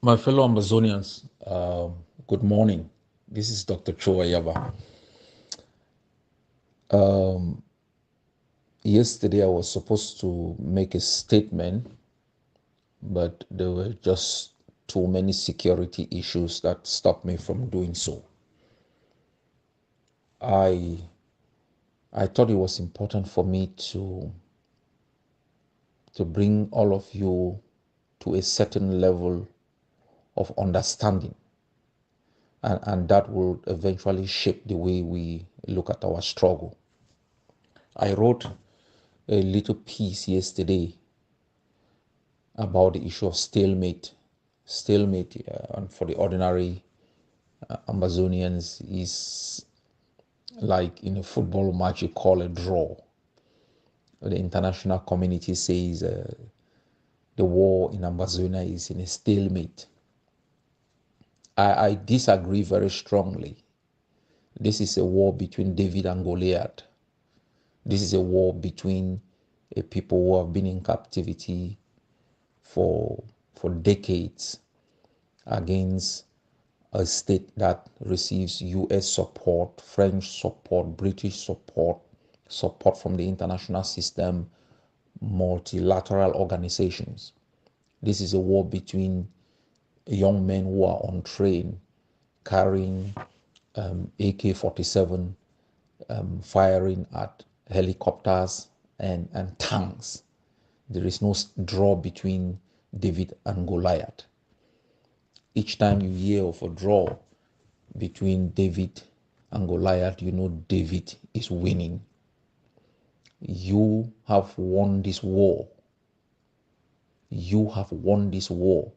My fellow Ambazonians, good morning. This is Dr. Cho Ayaba. Yesterday I was supposed to make a statement, but there were just too many security issues that stopped me from doing so. I thought it was important for me to bring all of you to a certain level of understanding, and that will eventually shape the way we look at our struggle. I wrote a little piece yesterday about the issue of stalemate. Stalemate, and for the ordinary Ambazonians, is like in a football match you call a draw. The international community says the war in Ambazonia is in a stalemate. I disagree very strongly. This is a war between David and Goliath. This is a war between a people who have been in captivity for decades against a state that receives US support, French support, British support, support from the international system, multilateral organizations. This is a war between young men who are untrained, carrying AK-47, firing at helicopters and tanks. There is no draw between David and Goliath. Each time you hear of a draw between David and Goliath, you know David is winning. You have won this war. You have won this war.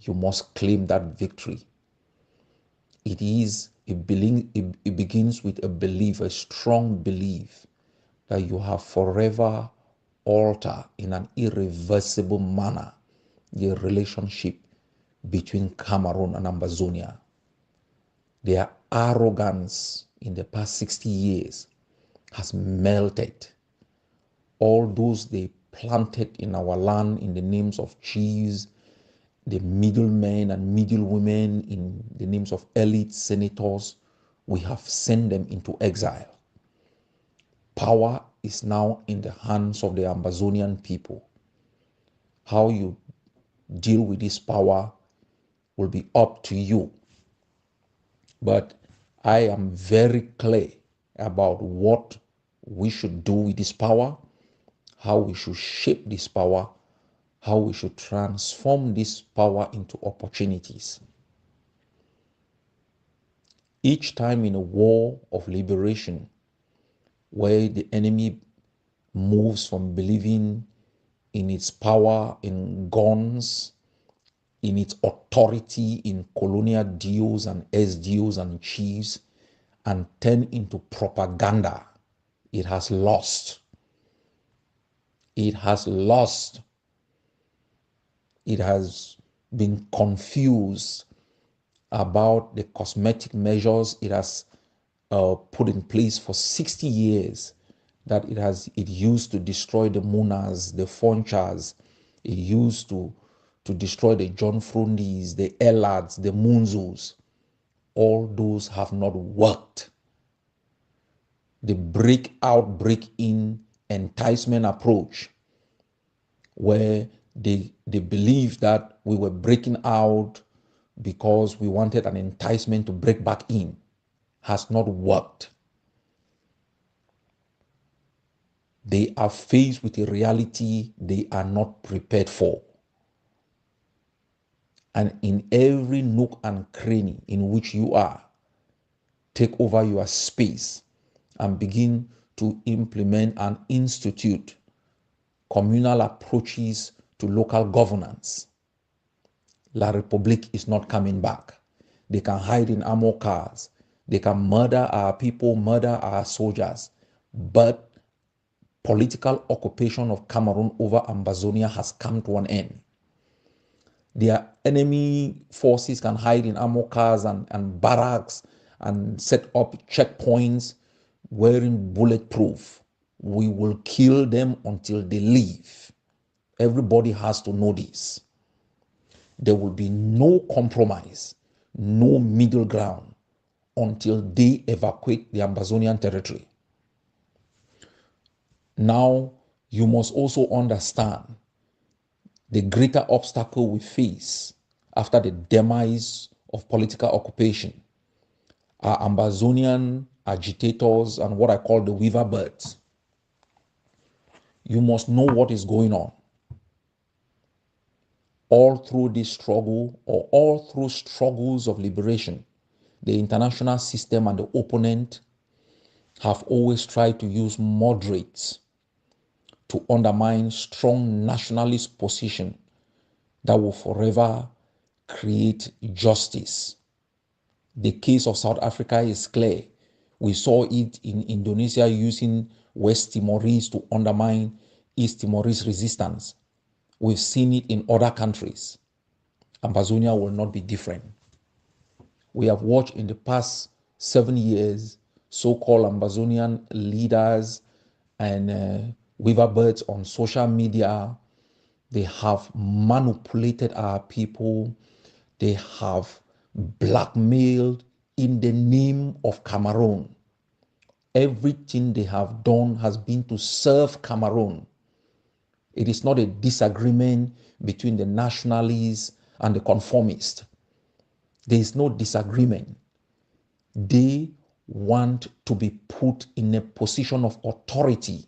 You must claim that victory. It begins with a belief, a strong belief that you have forever altered in an irreversible manner the relationship between Cameroon and Ambazonia. Their arrogance in the past 60 years has melted. All those they planted in our land in the names of chiefs, the middlemen and middlewomen in the names of elite senators, we have sent them into exile. Power is now in the hands of the Ambazonian people. How you deal with this power will be up to you. But I am very clear about what we should do with this power, how we should shape this power, how we should transform this power into opportunities. Each time in a war of liberation, where the enemy moves from believing in its power, in guns, in its authority, in colonial DOs and SDOs and chiefs, and turn into propaganda, it has lost. It has lost. It has been confused about the cosmetic measures it has put in place for 60 years that it used to destroy the Munas, the Fonchas, it used to destroy the John Frundis, the Elads, the Munzus. All those have not worked. The break out, break in enticement approach, where they believe that we were breaking out because we wanted an enticement to break back in, has not worked. They are faced with a reality they are not prepared for. And in every nook and cranny in which you are, take over your space and begin to implement and institute communal approaches to local governance. La République is not coming back. They can hide in armored cars. They can murder our people, murder our soldiers. But political occupation of Cameroon over Ambazonia has come to an end. Their enemy forces can hide in armored cars and barracks and set up checkpoints wearing bulletproof. We will kill them until they leave. Everybody has to know this. there will be no compromise, no middle ground until they evacuate the Ambazonian territory. Now, you must also understand the greater obstacle we face after the demise of political occupation are Ambazonian agitators and what I call the weaver birds. You must know what is going on. All through this struggle, or all through struggles of liberation, the international system and the opponent have always tried to use moderates to undermine strong nationalist position that will forever create justice. The case of South Africa is clear. We saw it in Indonesia using West Timorese to undermine East Timorese resistance. We've seen it in other countries. Ambazonia will not be different. We have watched in the past 7 years so-called Ambazonian leaders and weaver birds on social media. They have manipulated our people. They have blackmailed in the name of Cameroon. Everything they have done has been to serve Cameroon. It is not a disagreement between the nationalists and the conformists. There is no disagreement. They want to be put in a position of authority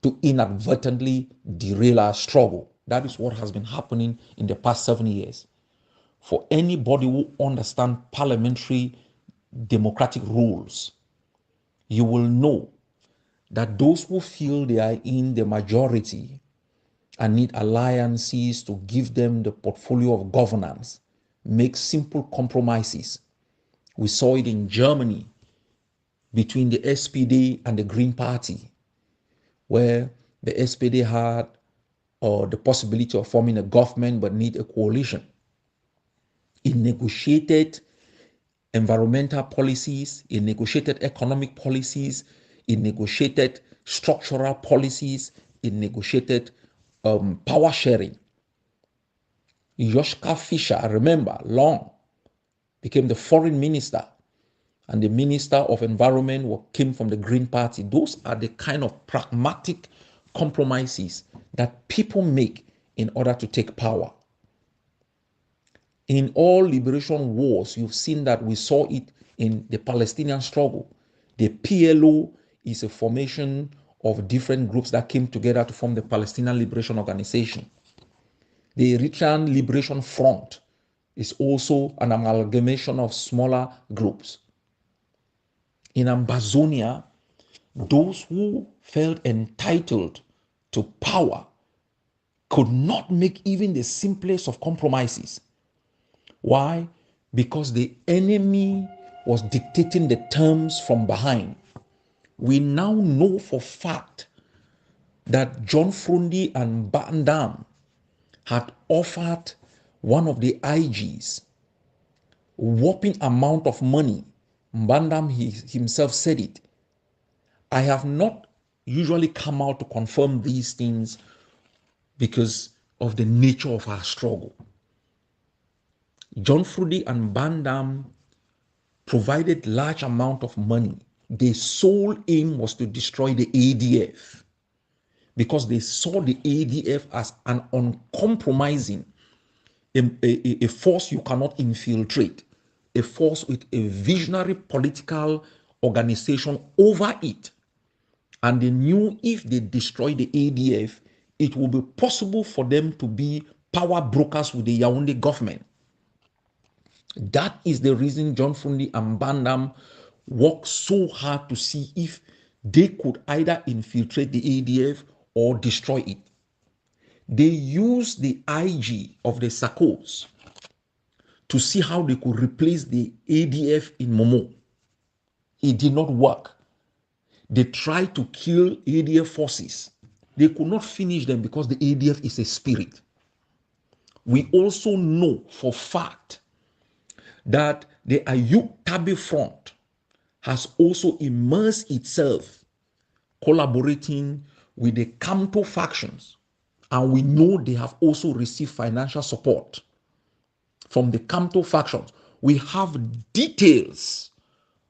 to inadvertently derail our struggle. That is what has been happening in the past 7 years. For anybody who understands parliamentary democratic rules, you will know that those who feel they are in the majority and need alliances to give them the portfolio of governance make simple compromises. We saw it in Germany between the SPD and the Green Party, where the SPD had the possibility of forming a government but need a coalition. It negotiated environmental policies, it negotiated economic policies, it negotiated structural policies, it negotiated power sharing. Joschka Fischer, I remember, long became the foreign minister, and the minister of environment came from the Green Party. Those are the kind of pragmatic compromises that people make in order to take power. In all liberation wars, you've seen that. We saw it in the Palestinian struggle. The PLO is a formation of different groups that came together to form the Palestinian Liberation Organization. The Eritrean Liberation Front is also an amalgamation of smaller groups. In Ambazonia, those who felt entitled to power could not make even the simplest of compromises. Why? Because the enemy was dictating the terms from behind. We now know for fact that John Frundi and Bandam had offered one of the IGs whopping amount of money. Bandam himself said it. I have not usually come out to confirm these things because of the nature of our struggle. John Frundi and Bandam provided large amount of money. Their sole aim was to destroy the ADF because they saw the ADF as an uncompromising, a force you cannot infiltrate, a force with a visionary political organization over it. And they knew if they destroy the ADF, it will be possible for them to be power brokers with the Yaoundé government. That is the reason John Frundi and Bandam worked so hard to see if they could either infiltrate the ADF or destroy it. They used the IG of the Sakos to see how they could replace the ADF in Momo. It did not work. They tried to kill ADF forces. They could not finish them because the ADF is a spirit. We also know for fact that the Ayub Tabi Front has also immersed itself collaborating with the Kamto factions And we know they have also received financial support from the Kamto factions. We have details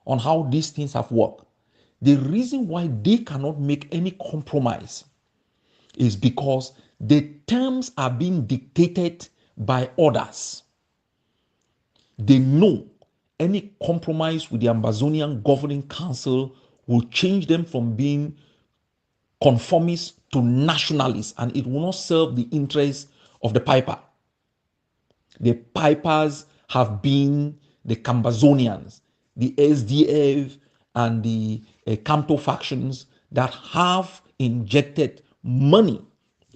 on how these things have worked. The reason why they cannot make any compromise is because the terms are being dictated by others. They know any compromise with the Ambazonian Governing Council will change them from being conformists to nationalists, and it will not serve the interests of the piper. The pipers have been the Cambazonians, the SDF, and the Kamto factions that have injected money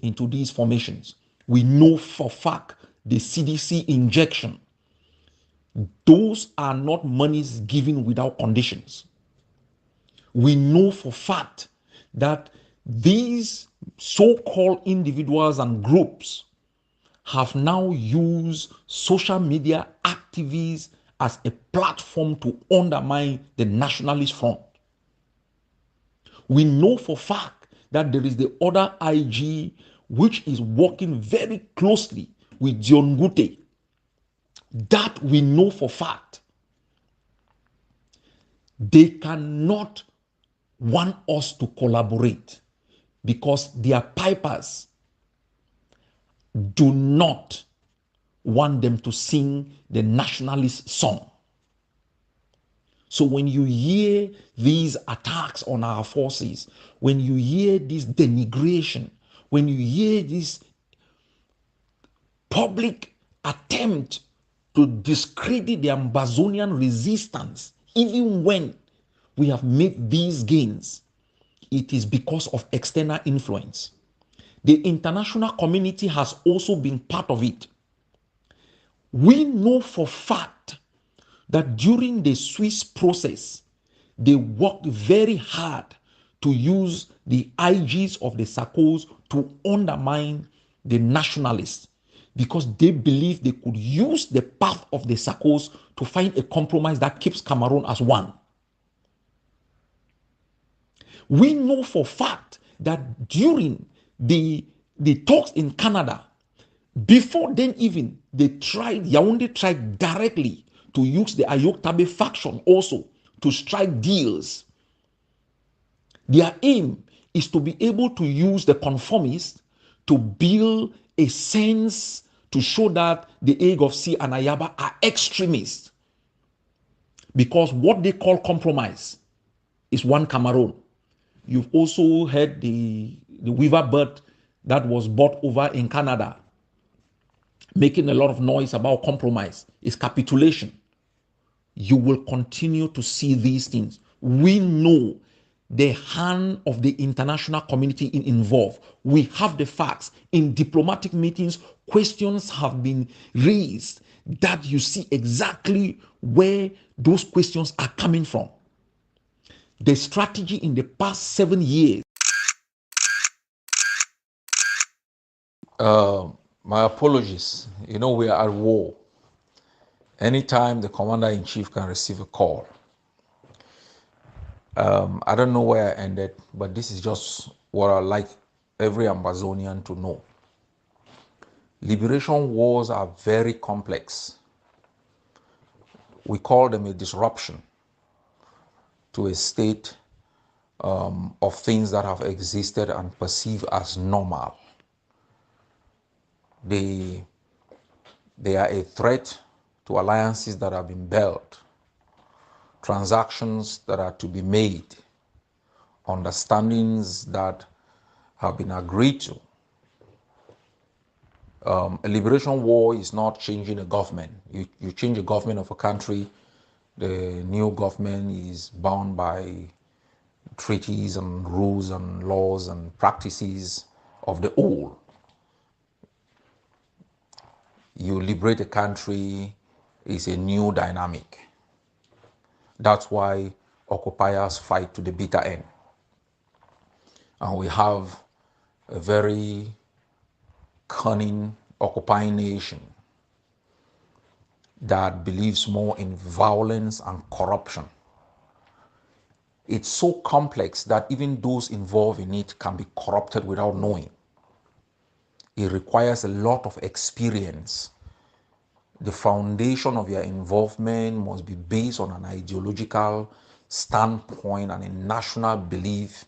into these formations. We know for fact the CDC injection, those are not monies given without conditions. We know for fact that these so-called individuals and groups have now used social media activists as a platform to undermine the nationalist front. We know for fact that there is the other IG which is working very closely with John Gute. That we know for fact. They cannot want us to collaborate because their pipers do not want them to sing the nationalist song. So when you hear these attacks on our forces, when you hear this denigration, when you hear this public attempt to discredit the Ambazonian resistance, even when we have made these gains, it is because of external influence. The international community has also been part of it. We know for fact that during the Swiss process, they worked very hard to use the IGs of the SACOs to undermine the nationalists because they believed they could use the path of the SACOs to find a compromise that keeps Cameroon as one. We know for fact that during the talks in Canada, before then even, Yaoundé tried directly to use the Ayoktabe faction also to strike deals. Their aim is to be able to use the conformists to build a sense to show that the AGovC and Ayaba are extremists. Because what they call compromise is one Cameroon. You've also heard the weaver bird that was bought over in Canada, making a lot of noise about compromise. It's capitulation. You will continue to see these things. We know the hand of the international community involved. We have the facts. In diplomatic meetings, questions have been raised that you see exactly where those questions are coming from. The strategy in the past 7 years. My apologies. You know, we are at war. Anytime the commander-in-chief can receive a call. I don't know where I ended, but this is just what I like every Ambazonian to know. Liberation wars are very complex. We call them a disruption to a state of things that have existed and perceived as normal. They are a threat to alliances that have been built, transactions that are to be made, understandings that have been agreed to. A liberation war is not changing a government. You change a government of a country, the new government is bound by treaties and rules and laws and practices of the old. You liberate a country is a new dynamic. That's why occupiers fight to the bitter end. And we have a very cunning occupying nation that believes more in violence and corruption. It's so complex that even those involved in it can be corrupted without knowing. It requires a lot of experience. The foundation of your involvement must be based on an ideological standpoint and a national belief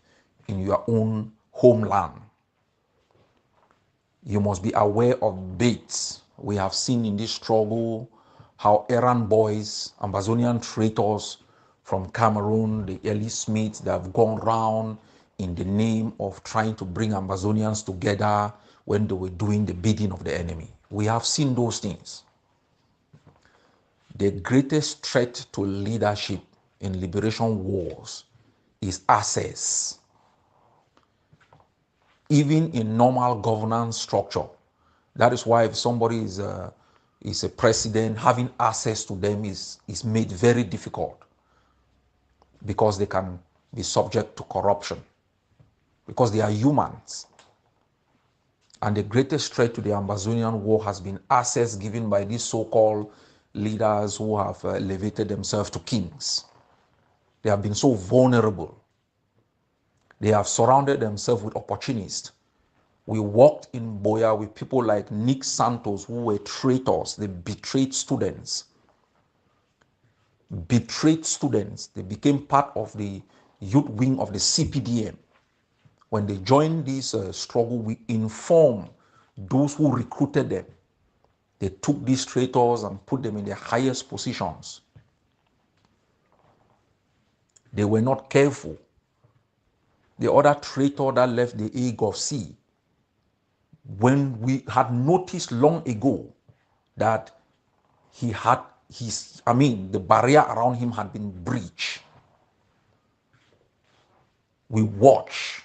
in your own homeland. You must be aware of baits. We have seen in this struggle how errand boys, Ambazonian traitors from Cameroon, the early Smiths that have gone round in the name of trying to bring Ambazonians together when they were doing the bidding of the enemy. We have seen those things. The greatest threat to leadership in liberation wars is access. Even in normal governance structure. That is why if somebody is a president, having access to them is made very difficult, because they can be subject to corruption, because they are humans. And the greatest threat to the Ambazonian war has been access given by these so-called leaders who have elevated themselves to kings. They have been so vulnerable. They have surrounded themselves with opportunists. We walked in Boya with people like Nick Santos, who were traitors. They betrayed students. They became part of the youth wing of the CPDM. When they joined this struggle, we informed those who recruited them. They took these traitors and put them in the highest positions. They were not careful. The other traitor that left the AGovC, when we had noticed long ago that he had the barrier around him had been breached, we watch,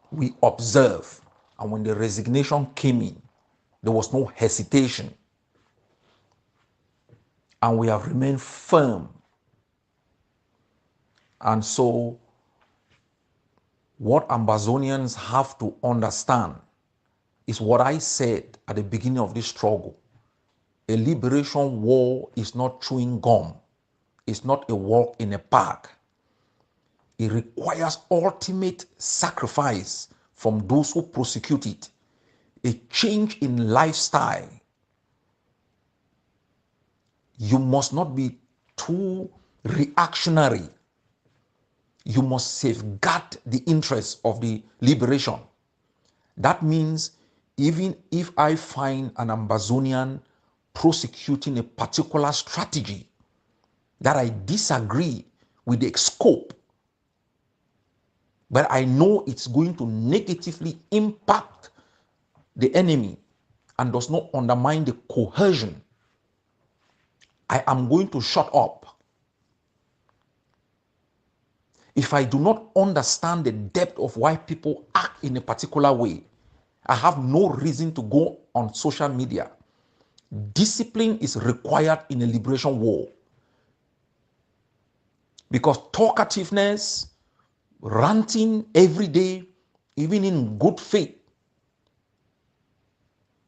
we observe, and when the resignation came in, there was no hesitation. And we have remained firm. And so, what Ambazonians have to understand is what I said at the beginning of this struggle. A liberation war is not chewing gum. It's not a walk in a park. It requires ultimate sacrifice from those who prosecute it, a change in lifestyle. You must not be too reactionary. You must safeguard the interests of the liberation. That means even if I find an Ambazonian prosecuting a particular strategy that I disagree with the scope, but I know it's going to negatively impact the enemy and does not undermine the cohesion, I am going to shut up. If I do not understand the depth of why people act in a particular way, I have no reason to go on social media. Discipline is required in a liberation war. Because talkativeness, ranting every day, even in good faith,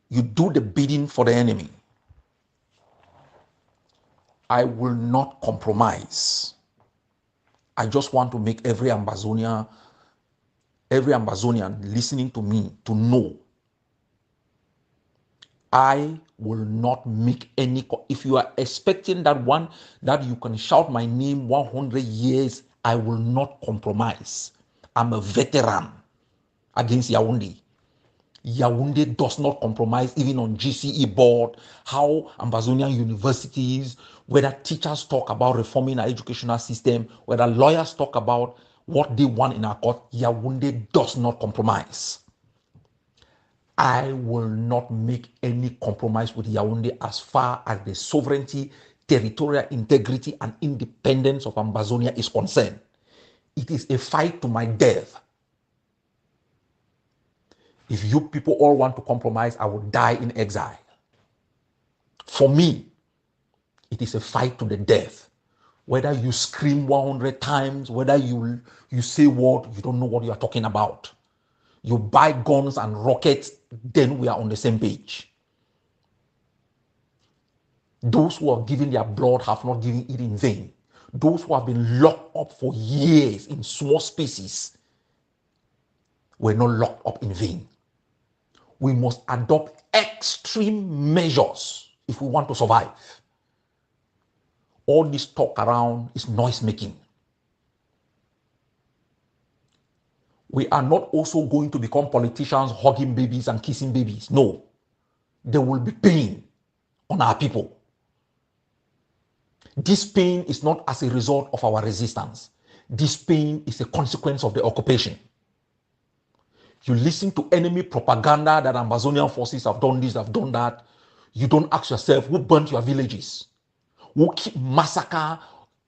you do the bidding for the enemy. I will not compromise. I just want to make every Ambazonian listening to me to know I will not make any. If you are expecting that you can shout my name 100 years, I will not compromise. I'm a veteran against Yaoundé. Yaoundé does not compromise even on GCE board, how Ambazonian universities, whether teachers talk about reforming our educational system, whether lawyers talk about what they want in our court, Yaoundé does not compromise. I will not make any compromise with Yaoundé as far as the sovereignty, territorial integrity, and independence of Ambazonia is concerned. It is a fight to my death. If you people all want to compromise, I will die in exile. For me, it is a fight to the death. Whether you scream 100 times, whether you say what, you don't know what you are talking about. You buy guns and rockets, then we are on the same page. Those who have given their blood have not given it in vain. Those who have been locked up for years in small spaces were not locked up in vain. we must adopt extreme measures if we want to survive. All this talk around is noise making. We are not also going to become politicians hugging babies and kissing babies. No. There will be pain on our people. This pain is not as a result of our resistance. This pain is a consequence of the occupation. You listen to enemy propaganda that Ambazonian forces have done this, have done that. You don't ask yourself who burnt your villages, who keep massacre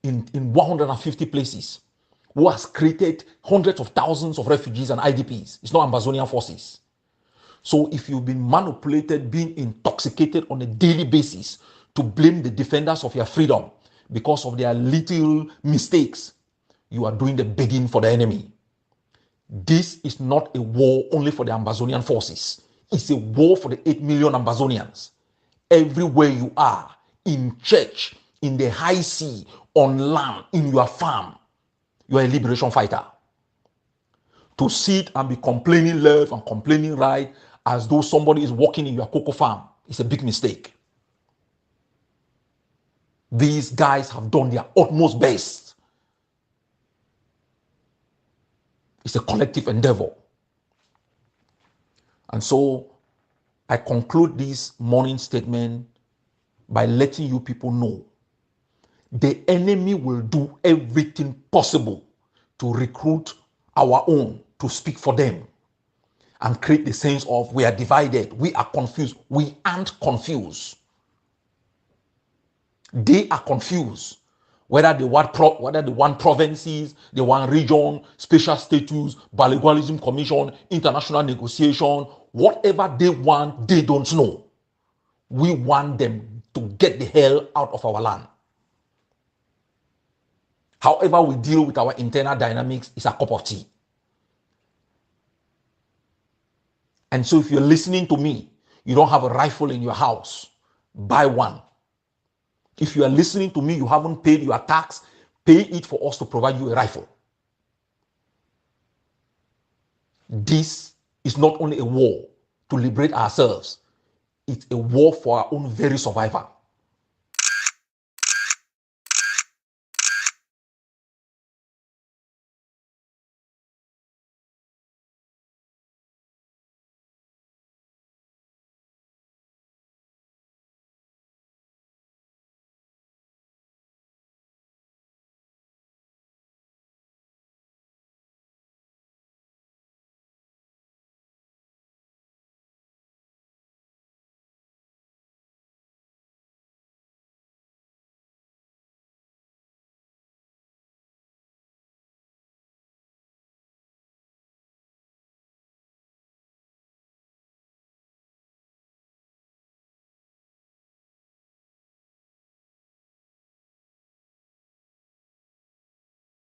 in 150 places, who has created hundreds of thousands of refugees and IDPs. It's not Ambazonian forces. So if you've been manipulated, being intoxicated on a daily basis to blame the defenders of your freedom because of their little mistakes, you are doing the bidding for the enemy. This is not a war only for the Ambazonian forces. It's a war for the 8 million Ambazonians. Everywhere you are, in church, in the high sea, on land, in your farm, you are a liberation fighter. To sit and be complaining left and complaining right as though somebody is working in your cocoa farm is a big mistake. These guys have done their utmost best. It's a collective endeavor. And so I conclude this morning statement by letting you people know the enemy will do everything possible to recruit our own to speak for them and create the sense of we are divided, we are confused. We aren't confused. They are confused. Whether they want provinces, they want region, special status, bilingualism commission, international negotiation, whatever they want, they don't know. We want them to get the hell out of our land. However we deal with our internal dynamics is a cup of tea. And so if you're listening to me, you don't have a rifle in your house, buy one. If you are listening to me, you haven't paid your tax, pay it for us to provide you a rifle. This is not only a war to liberate ourselves, it's a war for our own very survival.